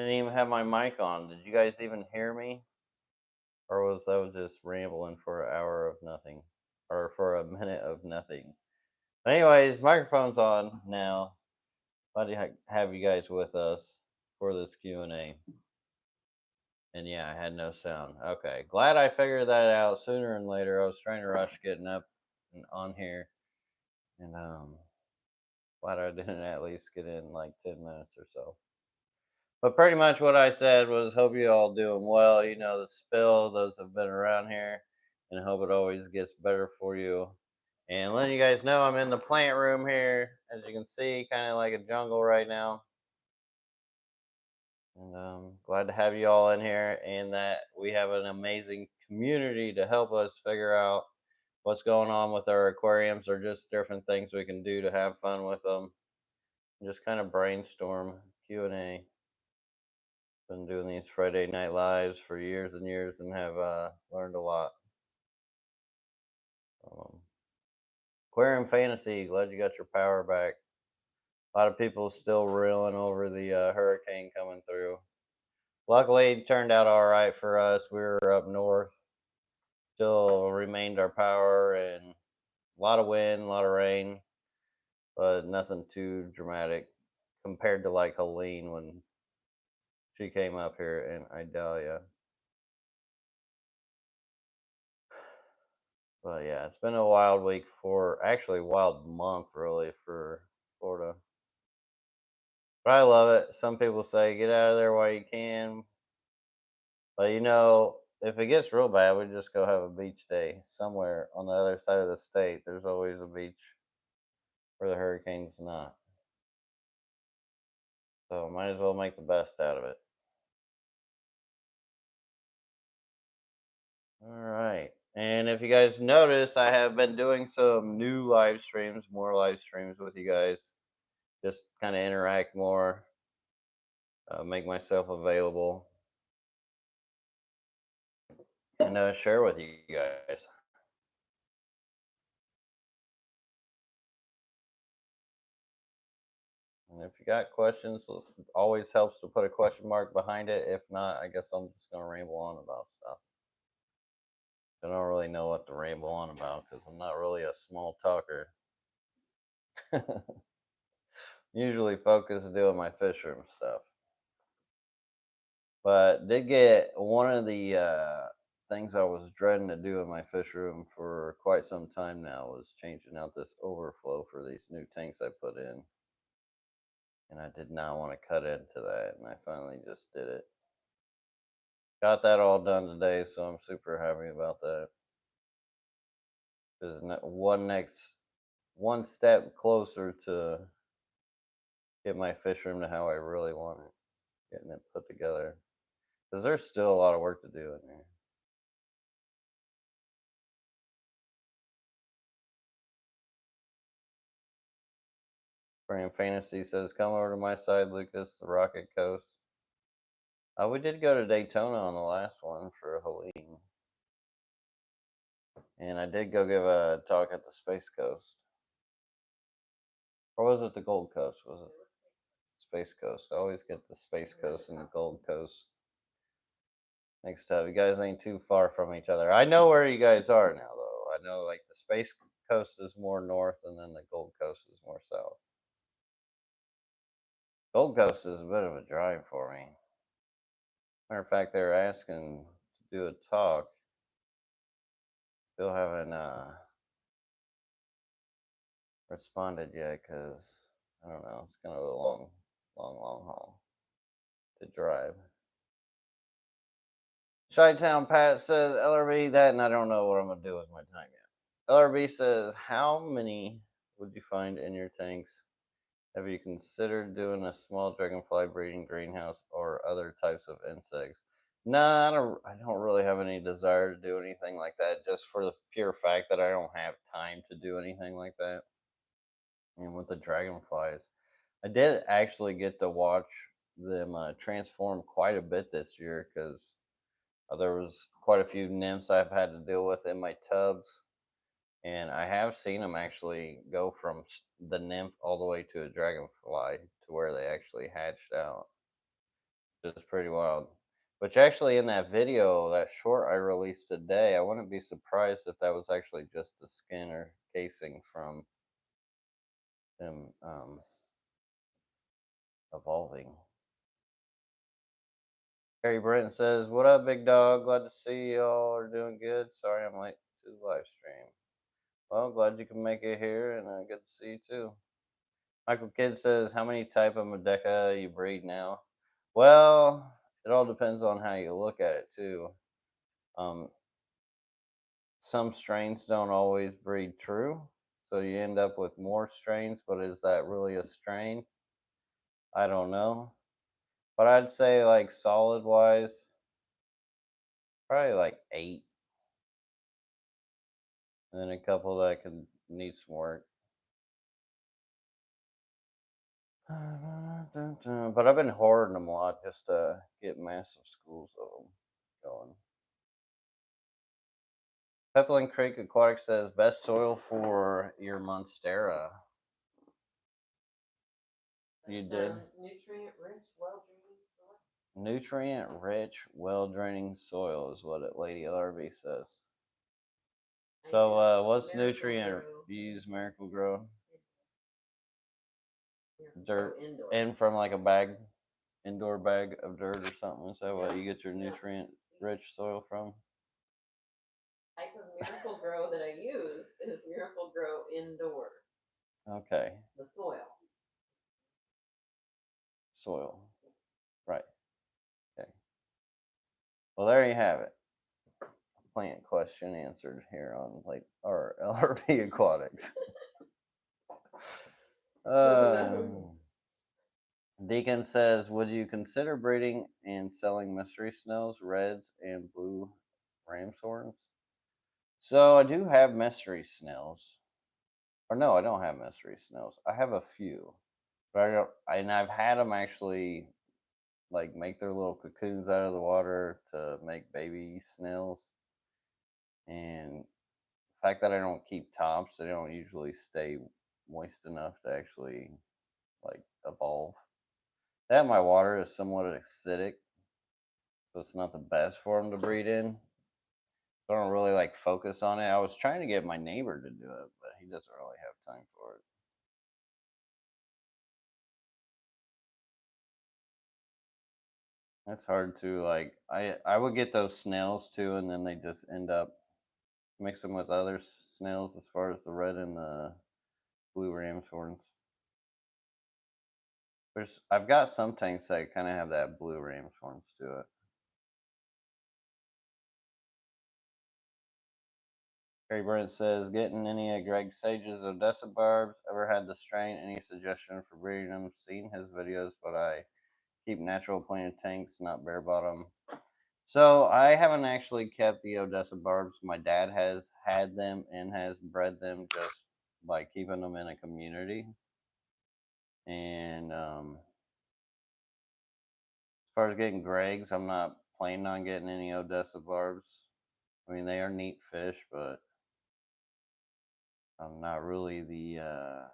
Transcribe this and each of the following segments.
didn't even have my mic on. Did you guys even hear me? Or was I was just rambling for an hour of nothing? Or for a minute of nothing? But anyways, microphone's on now. Glad to have you guys with us for this Q&A. And yeah, I had no sound. Okay, glad I figured that out sooner than later. I was trying to rush getting up and on here. And glad I didn't at least get in like 10 minutes or so. But pretty much what I said was, hope you all doing well. You know the spill, those have been around here, and I hope it always gets better for you. And letting you guys know, I'm in the plant room here, as you can see, kind of like a jungle right now. And glad to have you all in here, and that we have an amazing community to help us figure out what's going on with our aquariums, or just different things we can do to have fun with them. And just kind of brainstorm Q&A. Been doing these Friday night lives for years and years, and have learned a lot. Um, Aquarium Fantasy, glad you got your power back. A lot of people still reeling over the hurricane coming through. Luckily, it turned out all right for us. We were up north, still remained our power, and a lot of wind, a lot of rain, but nothing too dramatic compared to like Helene when she came up here in Idalia. But yeah, it's been a wild week for actually wild month really for Florida. But I love it. Some people say get out of there while you can. But you know, if it gets real bad, we just go have a beach day somewhere on the other side of the state. There's always a beach where the hurricane's not. So might as well make the best out of it. All right. And if you guys notice, I have been doing some new live streams, more live streams with you guys. Just kind of interact more, make myself available, and share with you guys. And if you got questions, it always helps to put a question mark behind it. If not, I guess I'm just gonna ramble on about stuff. I don't really know what to ramble on about because I'm not really a small talker. Usually focused doing my fish room stuff. But did get one of the things I was dreading to do in my fish room for quite some time now was changing out this overflow for these new tanks I put in. And I did not want to cut into that, and I finally just did it. Got that all done today, so I'm super happy about that. Because one step closer to get my fish room to how I really want it, getting it put together. Because there's still a lot of work to do in there. Brand Fantasy says, "Come over to my side, Lucas, the Rocket Coast." We did go to Daytona on the last one for Helene, and I did go give a talk at the Space Coast. Or was it the Gold Coast? Was it Space Coast? I always get the Space Coast and the Gold Coast mixed up. You guys ain't too far from each other. I know where you guys are now, though. I know like the Space Coast is more north, and then the Gold Coast is more south. Gold Coast is a bit of a drive for me. Matter of fact, they were asking to do a talk. Still haven't responded yet because I don't know. It's kind of a long haul to drive. Chi-Town Pat says LRB that, and I don't know what I'm gonna do with my time yet. LRB says, how many would you find in your tanks? Have you considered doing a small dragonfly breeding greenhouse or other types of insects? Nah, I don't really have any desire to do anything like that, just for the pure fact that I don't have time to do anything like that. And with the dragonflies, I did actually get to watch them transform quite a bit this year because there was quite a few nymphs I've had to deal with in my tubs, and I have seen them actually go from the nymph all the way to a dragonfly to where they actually hatched out. Just pretty wild. Which actually, in that video, that short I released today, I wouldn't be surprised if that was actually just the skin or casing from them evolving. Harry Britton says, "What up, big dog? Glad to see y'all are doing good. Sorry I'm late to the live stream. Well, glad you can make it here, and good to see you too." Michael Kidd says, "How many type of Medeca you breed now?" Well, it all depends on how you look at it too. Um, some strains don't always breed true, so you end up with more strains. But is that really a strain? I don't know. But I'd say like solid wise, probably like 8, and then a couple that could need some work. But I've been hoarding them a lot just to get massive schools of them going. Pepperland Creek Aquatic says best soil for your Monstera. You did nutrient rich, well draining soil. Nutrient rich, well draining soil is what Lady LRB says. So what's nutrient? You use Miracle Grow dirt and from like a bag, indoor bag of dirt or something. Is that what you get your nutrient rich soil from? Type of Miracle Grow that I use is Miracle Grow Indoor. Okay. The soil. Soil. Right. Okay. Well, there you have it. Plant question answered here on like our LRB Aquatics. Deacon says, would you consider breeding and selling mystery snails, reds, and blue ram's horns? So I do have mystery snails. Or no, I don't have mystery snails. I have a few. But I don't, and I've had them actually like make their little cocoons out of the water to make baby snails. And the fact that I don't keep tops, they don't usually stay moist enough to actually like evolve. That my water is somewhat acidic, so it's not the best for them to breed in. So I don't really like focus on it. I was trying to get my neighbor to do it, but he doesn't really have time for it. That's hard to like. I would get those snails too, and then they just end up mix them with other snails as far as the red and the blue ram's horns. I've got some tanks that kind of have that blue ram's horns to it. Harry Brent says, getting any of Greg Sage's Odessa barbs? Ever had the strain? Any suggestion for breeding them? Seen his videos, but I keep natural planted tanks, not bare bottom. So I haven't actually kept the Odessa barbs. My dad has had them and has bred them just by keeping them in a community. And as far as getting Greg's, I'm not planning on getting any Odessa barbs. I mean, they are neat fish, but I'm not really the, I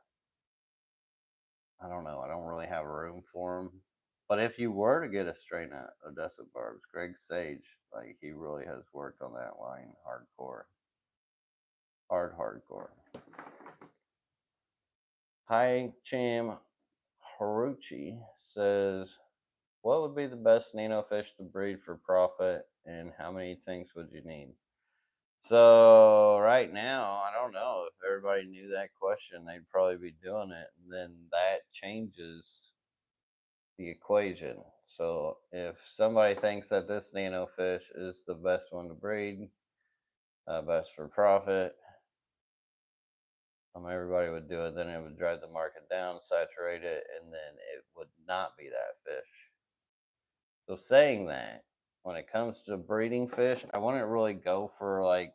don't know, I don't really have room for them. But if you were to get a straight Odessa barbs, Greg Sage, like he really has worked on that line hardcore. Hardcore. Hi, Chim Haruchi says, what would be the best Nino fish to breed for profit and how many tanks would you need? So right now, I don't know. If everybody knew that question, they'd probably be doing it. And then that changes the equation. So if somebody thinks that this nano fish is the best one to breed, best for profit, everybody would do it. Then it would drive the market down, saturate it, and then it would not be that fish. So saying that, when it comes to breeding fish, I wouldn't really go for like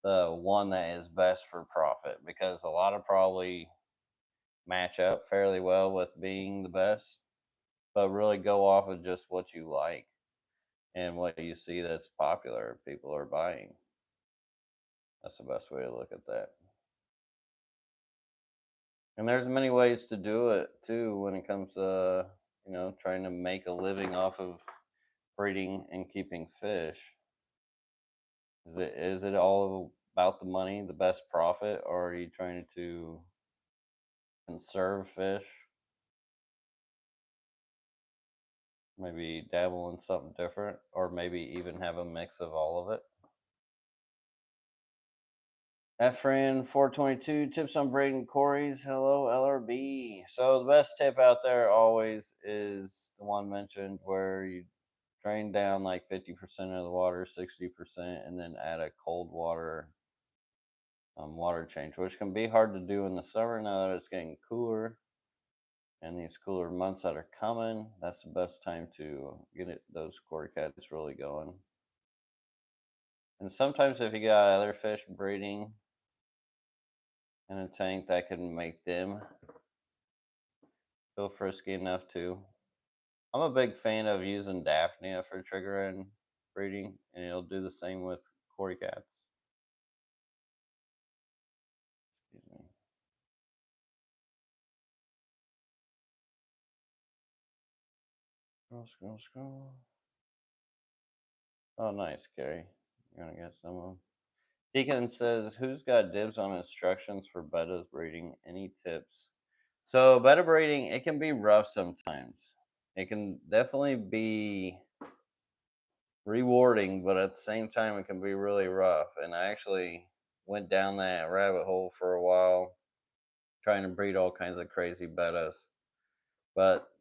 the one that is best for profit because a lot of probably match up fairly well with being the best, but really go off of just what you like and what you see that's popular, people are buying. That's the best way to look at that. And there's many ways to do it too when it comes to you know, trying to make a living off of breeding and keeping fish. Is it all about the money, the best profit, or are you trying to conserve fish? Maybe dabble in something different, or maybe even have a mix of all of it. Efren 422 tips on breeding Corys. Hello, LRB. So the best tip out there always is the one mentioned where you drain down like 50% of the water, 60%, and then add a cold water change, which can be hard to do in the summer now that it's getting cooler. And these cooler months that are coming, that's the best time to get those Cory cats really going. And sometimes if you got other fish breeding in a tank, that can make them feel frisky enough too. I'm a big fan of using Daphnia for triggering breeding, and it'll do the same with Cory cats. Excuse me. Scroll, scroll. Oh, nice, Gary. You're gonna get some of them. Deacon says, "Who's got dibs on instructions for betta breeding? Any tips?" So betta breeding, it can be rough sometimes. It can definitely be rewarding, but at the same time, it can be really rough. And I actually went down that rabbit hole for a while, trying to breed all kinds of crazy bettas. But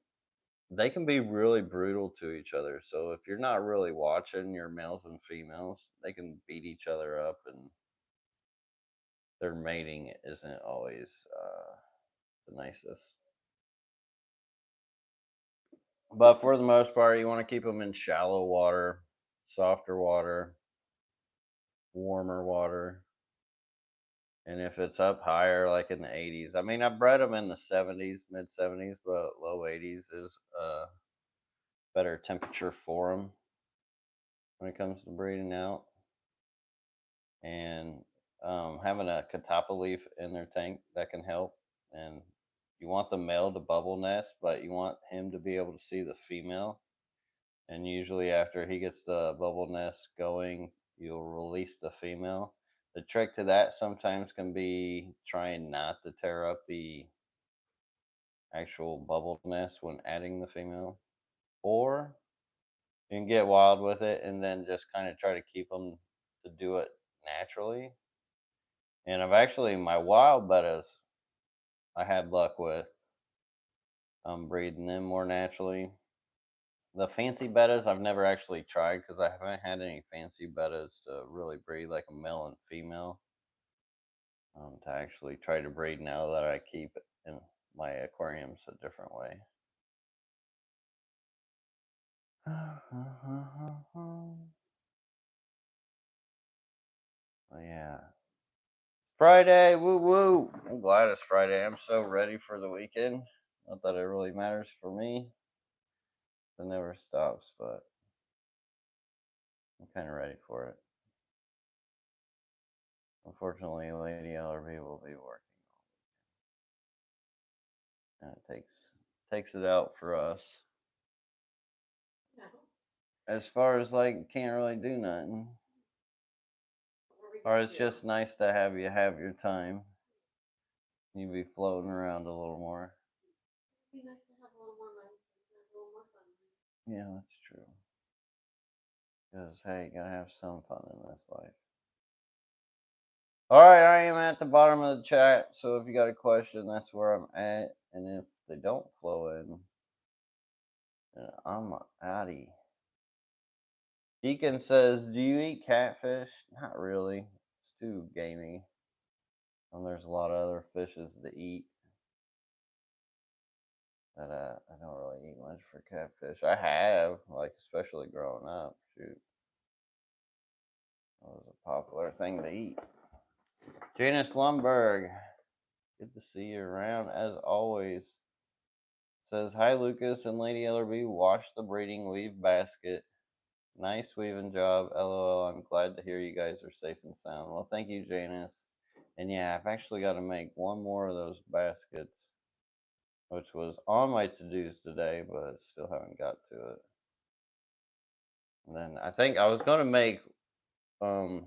they can be really brutal to each other. So if you're not really watching your males and females, they can beat each other up, and their mating isn't always the nicest. But for the most part, you want to keep them in shallow water, softer water, warmer water. And if it's up higher, like in the 80s, I mean, I bred them in the 70s, mid 70s, but low 80s is better temperature for them when it comes to breeding out. And having a catappa leaf in their tank, that can help. And you want the male to bubble nest, but you want him to be able to see the female. And usually, after he gets the bubble nest going, you'll release the female. The trick to that sometimes can be trying not to tear up the actual bubble nest when adding the female, or you can get wild with it and then just kind of try to keep them to do it naturally. And I've actually, my wild bettas, I had luck with breeding them more naturally. The fancy bettas I've never actually tried because I haven't had any fancy bettas to really breed like a male and female. To actually try to breed now that I keep in my aquariums a different way. Oh, yeah. Friday, woo woo. I'm glad it's Friday. I'm so ready for the weekend. Not that it really matters for me. It never stops, but I'm kind of ready for it. Unfortunately, Lady LRB will be working, and it takes it out for us. Yeah. As far as like, can't really do nothing. Or it's just nice to have you have your time. You be floating around a little more. It'd be nice to have a little more money so we can have a little more fun. Yeah, that's true. Because, hey, you gotta have some fun in this life. All right, I am at the bottom of the chat, so if you got a question, that's where I'm at. And if they don't flow in, then I'm outie. Deacon says, "Do you eat catfish?" Not really. It's too gamey. And there's a lot of other fishes to eat. That I don't really eat much for catfish. I have, like, especially growing up. Shoot, that was a popular thing to eat. Janice Lumberg, good to see you around as always. Says, "Hi Lucas and Lady LRB, wash the breeding weave basket. Nice weaving job. LOL. I'm glad to hear you guys are safe and sound." Well, thank you, Janice. And yeah, I've actually got to make one more of those baskets. which was on my to-dos today, but still haven't got to it. And then I think I was going to make um,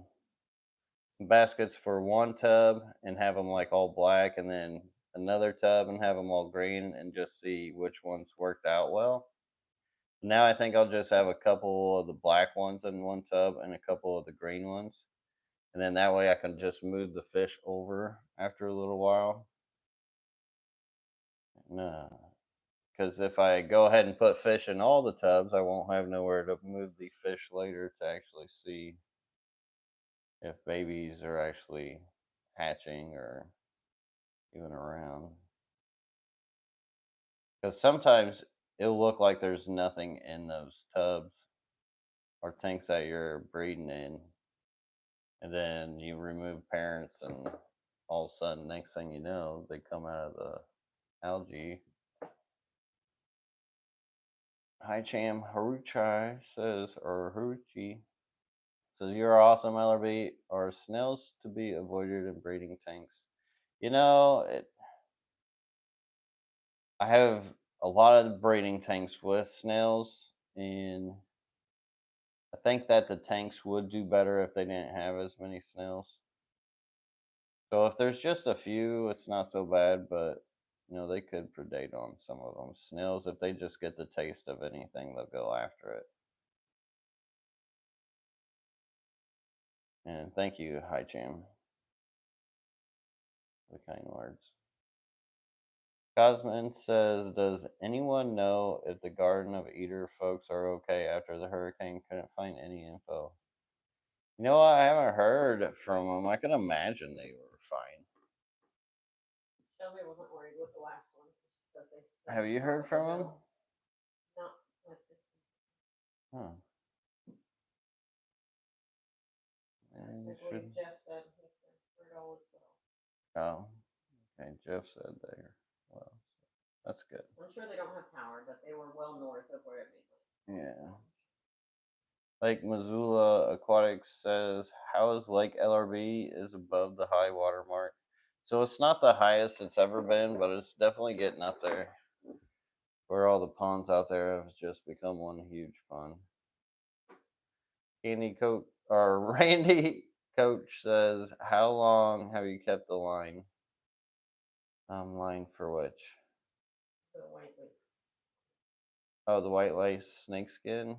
some baskets for one tub and have them like all black, and then another tub and have them all green, and just see which ones worked out well. Now I think I'll just have a couple of the black ones in one tub and a couple of the green ones. And then that way I can just move the fish over after a little while. No. Because if I go ahead and put fish in all the tubs, I won't have nowhere to move the fish later to actually see if babies are actually hatching or even around. Because sometimes it'll look like there's nothing in those tubs or tanks that you're breeding in. And then you remove parents, and all of a sudden, next thing you know, they come out of the algae. Hi Cham Haruchai says, or Haruchi says, you're awesome, LRB. Are snails to be avoided in breeding tanks? You know, I have a lot of breeding tanks with snails, and I think that the tanks would do better if they didn't have as many snails. So if there's just a few, it's not so bad, but they could predate on some of them. Snails, if they just get the taste of anything, they'll go after it. And thank you, Hi Cham, for the kind words. Cosman says, does anyone know if the Garden of Eden folks are okay after the hurricane? Couldn't find any info. You know what? I haven't heard from them. I can imagine they were fine. Shelby wasn't worried with the last one. She says they Have you heard from them? Not like this. Huh. I believe Jeff said we're all as Oh, well. okay. Jeff said there. Well, that's good. I'm sure they don't have power, but they were well north of where it made land. Yeah. Lake Missoula Aquatics says, how is Lake LRB is above the high water mark? So it's not the highest it's ever been, but it's definitely getting up there. Where all the ponds out there have just become one huge pond. Candy Coach or Randy Coach says, how long have you kept the line? Line for which? The white lace. Oh, the white lace snakeskin.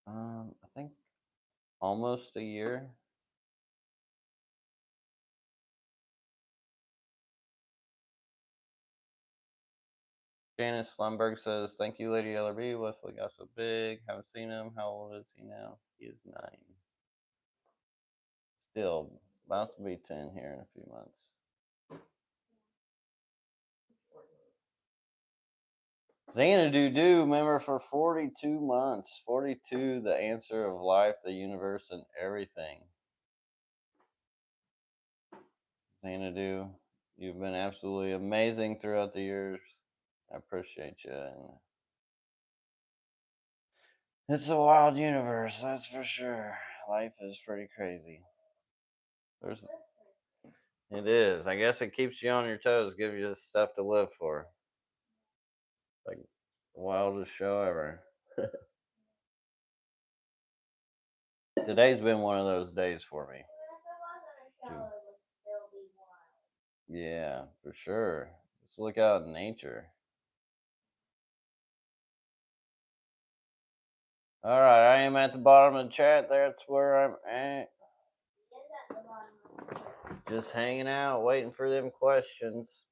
I think almost a year. Janice Slumberg says, thank you, Lady LRB. Wesley got so big. Haven't seen him. How old is he now? He is 9. Still about to be 10 here in a few months. Xanadu member for 42 months. 42, the answer of life, the universe, and everything. Xanadu, you've been absolutely amazing throughout the years. I appreciate you. And it's a wild universe, that's for sure. Life is pretty crazy. It is. I guess it keeps you on your toes, gives you stuff to live for. Like the wildest show ever. Today's been one of those days for me. Yeah, for sure. Let's look out in nature. All right, I am at the bottom of the chat. That's where I'm at. Just hanging out, waiting for them questions.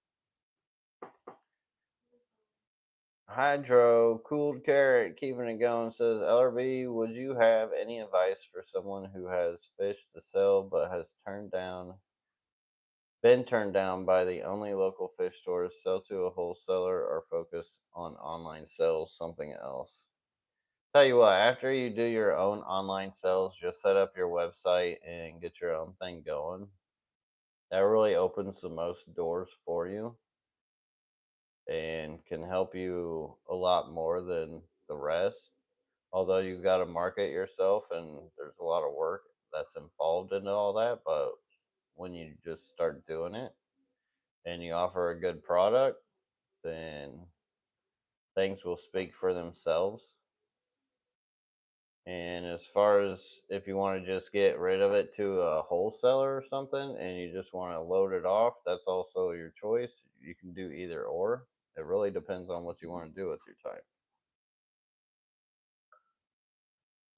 Hydro Cooled Carrot keeping it going says, LRB, would you have any advice for someone who has fish to sell but has been turned down by the only local fish stores, sell to a wholesaler, or focus on online sales, something else? Tell you what, after you do your own online sales, just set up your website and get your own thing going. That really opens the most doors for you and can help you a lot more than the rest. Although you've got to market yourself and there's a lot of work that's involved in all that, but when you just start doing it and you offer a good product, then things will speak for themselves. And as far as if you want to just get rid of it to a wholesaler or something and you just want to load it off, that's also your choice. You can do either or. It really depends on what you want to do with your time.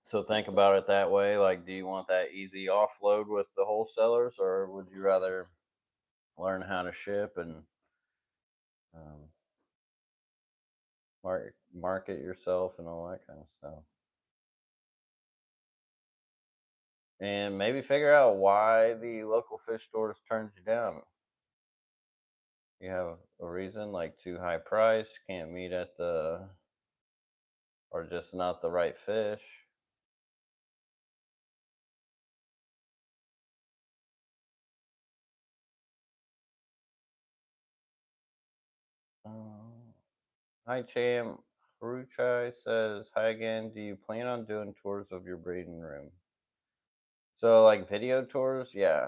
So think about it that way. Like, do you want that easy offload with the wholesalers, or would you rather learn how to ship and um, market yourself and all that kind of stuff? And maybe figure out why the local fish stores turned you down. You have a reason, like too high price, can't meet at the, or just not the right fish. Um, Hi Cham. Ruchai says, hi again. Do you plan on doing tours of your breeding room? So, like video tours, yeah.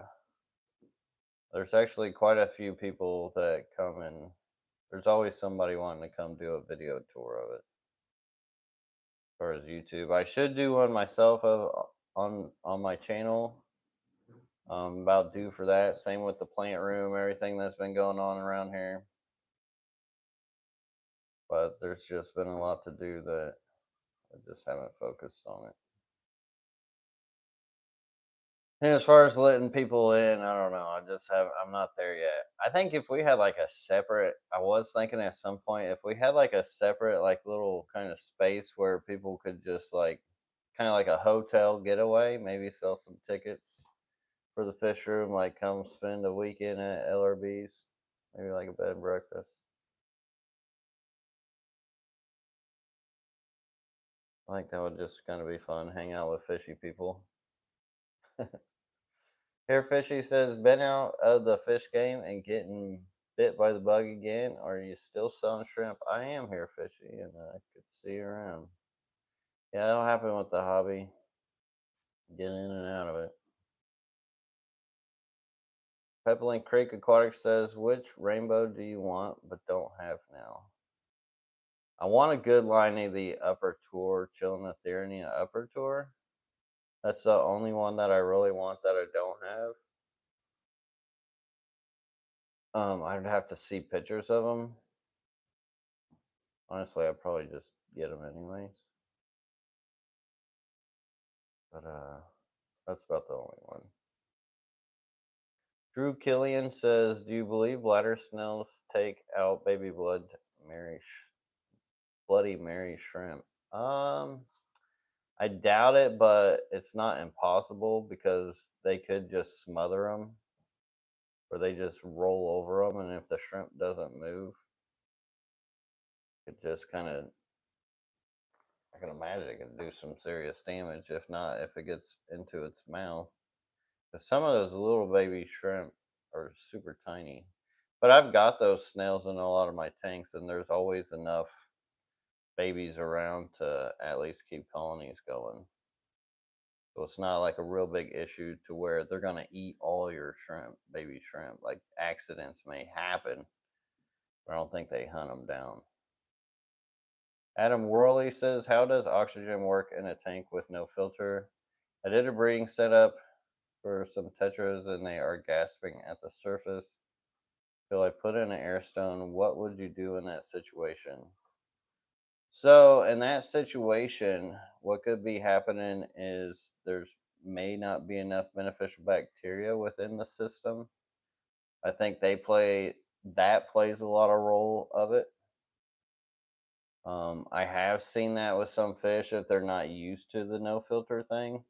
There's actually quite a few people that come and there's always somebody wanting to come do a video tour of it. As far as YouTube, I should do one myself on my channel. About due for that. Same with the plant room, everything that's been going on around here. But there's just been a lot to do that I just haven't focused on it. And as far as letting people in, I don't know. I'm not there yet. I think if we had like a separate, I was thinking at some point, if we had like a separate, like little kind of space where people could just like, kind of like a hotel getaway, maybe sell some tickets for the fish room, like come spend a weekend at LRB's, maybe like a bed and breakfast. I think that would just kind of be fun, hang out with fishy people. Here, Fishy says, been out of the fish game and getting bit by the bug again. Are you still selling shrimp? I am here, Fishy, and I could see you around. Yeah, that'll happen with the hobby. Get in and out of it. Pepperlink Creek Aquatic says, which rainbow do you want but don't have now? I want a good line of the upper tour, Chillinothernia upper tour. That's the only one that I really want that I don't have. I'd have to see pictures of them. Honestly, I'd probably just get them anyways. But that's about the only one. Drew Killian says, "Do you believe bladder snails take out baby Bloody Mary shrimp?" I doubt it, but it's not impossible because they could just smother them, or they just roll over them, and if the shrimp doesn't move, it just kind of. I can imagine it can do some serious damage. If not, if it gets into its mouth. 'Cause some of those little baby shrimp are super tiny. But I've got those snails in a lot of my tanks, and there's always enough babies around to at least keep colonies going. So it's not like a real big issue to where they're going to eat all your shrimp, baby shrimp. Like accidents may happen, but I don't think they hunt them down. Adam Worley says, how does oxygen work in a tank with no filter? I did a breeding setup for some tetras and they are gasping at the surface. Till I put in an air stone, what would you do in that situation? So in that situation, what could be happening is there's may not be enough beneficial bacteria within the system. I think that plays a lot of role of it. I have seen that with some fish if they're not used to the no filter thing.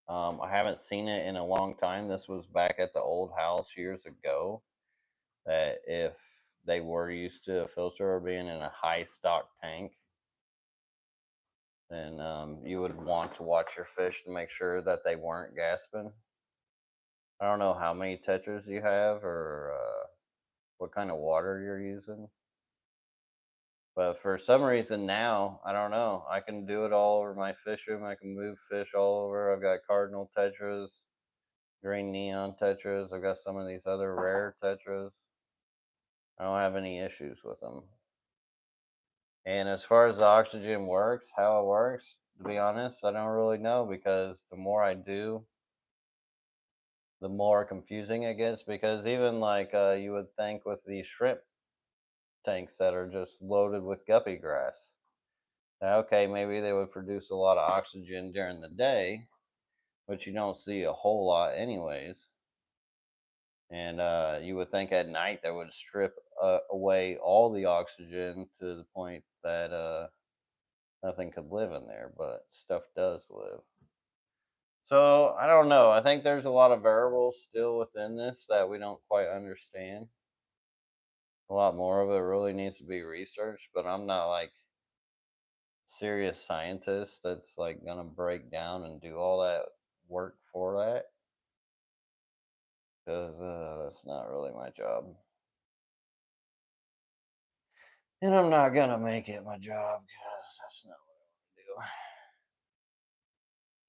I haven't seen it in a long time. This was back at the old house years ago. That if they were used to a filter or being in a high stock tank, then you would want to watch your fish to make sure that they weren't gasping. I don't know how many tetras you have or what kind of water you're using. But for some reason now, I don't know. I can do it all over my fish room. I can move fish all over. I've got cardinal tetras, green neon tetras. I've got some of these other rare tetras. I don't have any issues with them. And as far as the oxygen works, how it works, to be honest, I don't really know because the more I do, the more confusing it gets. Because even like you would think with these shrimp tanks that are just loaded with guppy grass, now, okay, maybe they would produce a lot of oxygen during the day, but you don't see a whole lot anyways. And you would think at night that would strip away all the oxygen to the point that nothing could live in there, but stuff does live. So I don't know. I think there's a lot of variables still within this that we don't quite understand. A lot more of it really needs to be researched, but I'm not like serious scientist that's like gonna break down and do all that work for that because that's not really my job. And I'm not gonna make it my job because that's not what I want to do.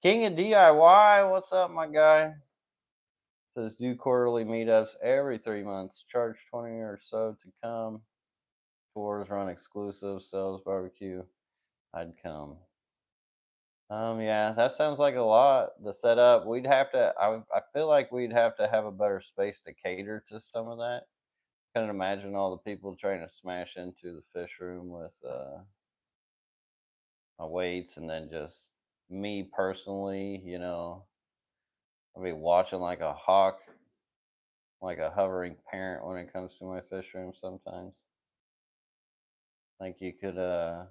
King of DIY, what's up, my guy? Says do quarterly meetups every 3 months. Charge 20 or so to come. Tours run exclusive. Sells barbecue. I'd come. Yeah, that sounds like a lot. The setup, we'd have to. I feel like we'd have to have a better space to cater to some of that. Couldn't imagine all the people trying to smash into the fish room with my weights, and then just me personally, I'll be watching like a hawk, like a hovering parent when it comes to my fish room sometimes. Like you could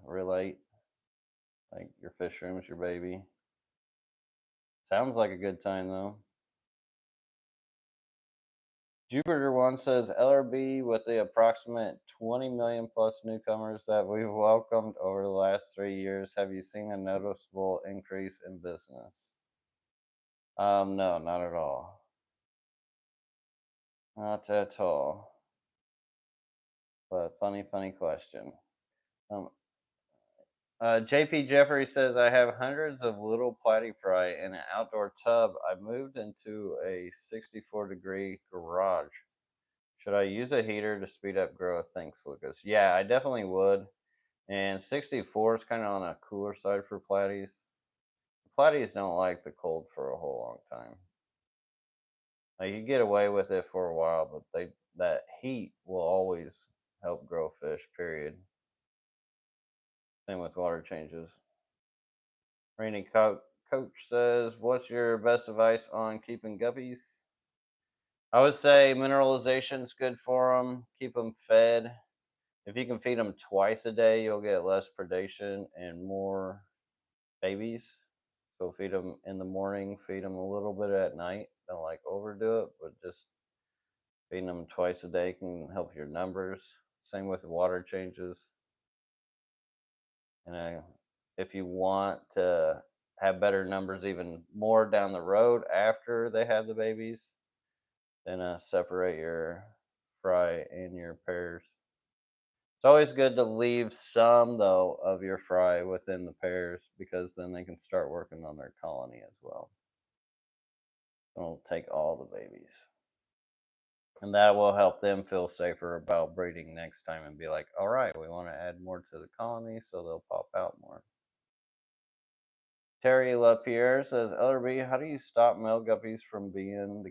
relate, like your fish room's your baby. Sounds like a good time though. Jupiter one says LRB with the approximate 20 million plus newcomers that we've welcomed over the last 3 years. Have you seen a noticeable increase in business? No, not at all. Not at all. But funny question. Um, JP Jeffrey says I have hundreds of little platy fry in an outdoor tub. I moved into a 64-degree garage. Should I use a heater to speed up growth? Thanks, Lucas. Yeah, I definitely would. And 64 is kind of on a cooler side for platies. Platies don't like the cold for a whole long time. Like you get away with it for a while, but that heat will always help grow fish. Period. Same with water changes. Rainy Coach says, "What's your best advice on keeping guppies?" I would say mineralization's good for them. Keep them fed. If you can feed them twice a day, you'll get less predation and more babies. So feed them in the morning, feed them a little bit at night. Don't like overdo it, but just feeding them twice a day can help your numbers. Same with water changes. And if you want to have better numbers even more down the road after they have the babies, then separate your fry and your pairs. It's always good to leave some though of your fry within the pairs because then they can start working on their colony as well. Don't take all the babies. And that will help them feel safer about breeding next time and be like, all right, we want to add more to the colony so they'll pop out more. Terry LaPierre says, LRB, how do you stop male guppies from being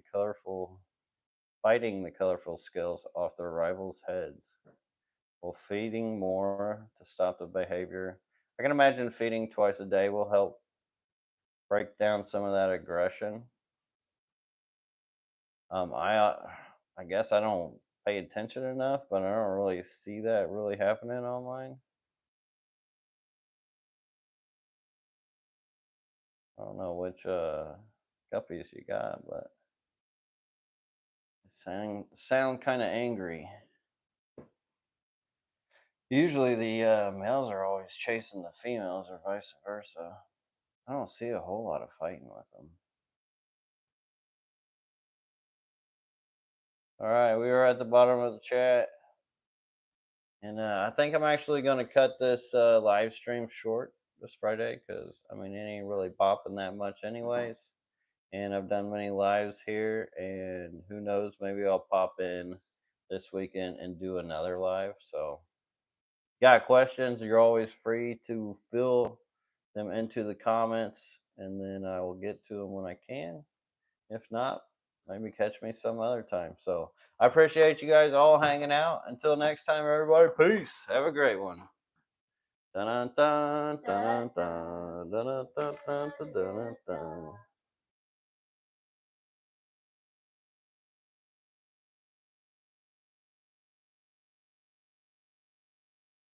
biting the colorful scales off their rivals' heads? Well, feeding more to stop the behavior. I can imagine feeding twice a day will help break down some of that aggression. I guess I don't pay attention enough, but I don't really see that really happening online. I don't know which guppies you got, but they sound kind of angry. Usually the males are always chasing the females, or vice versa. I don't see a whole lot of fighting with them. All right, we were at the bottom of the chat. And I think I'm actually going to cut this live stream short this Friday because, I mean, it ain't really popping that much, anyways. And I've done many lives here, and who knows, maybe I'll pop in this weekend and do another live. So, got questions? You're always free to fill them into the comments, and then I will get to them when I can. If not, maybe catch me some other time. So I appreciate you guys all hanging out. Until next time, everybody, peace. Have a great one. Dun dun dun dun dun dun dun dun dun dun dun.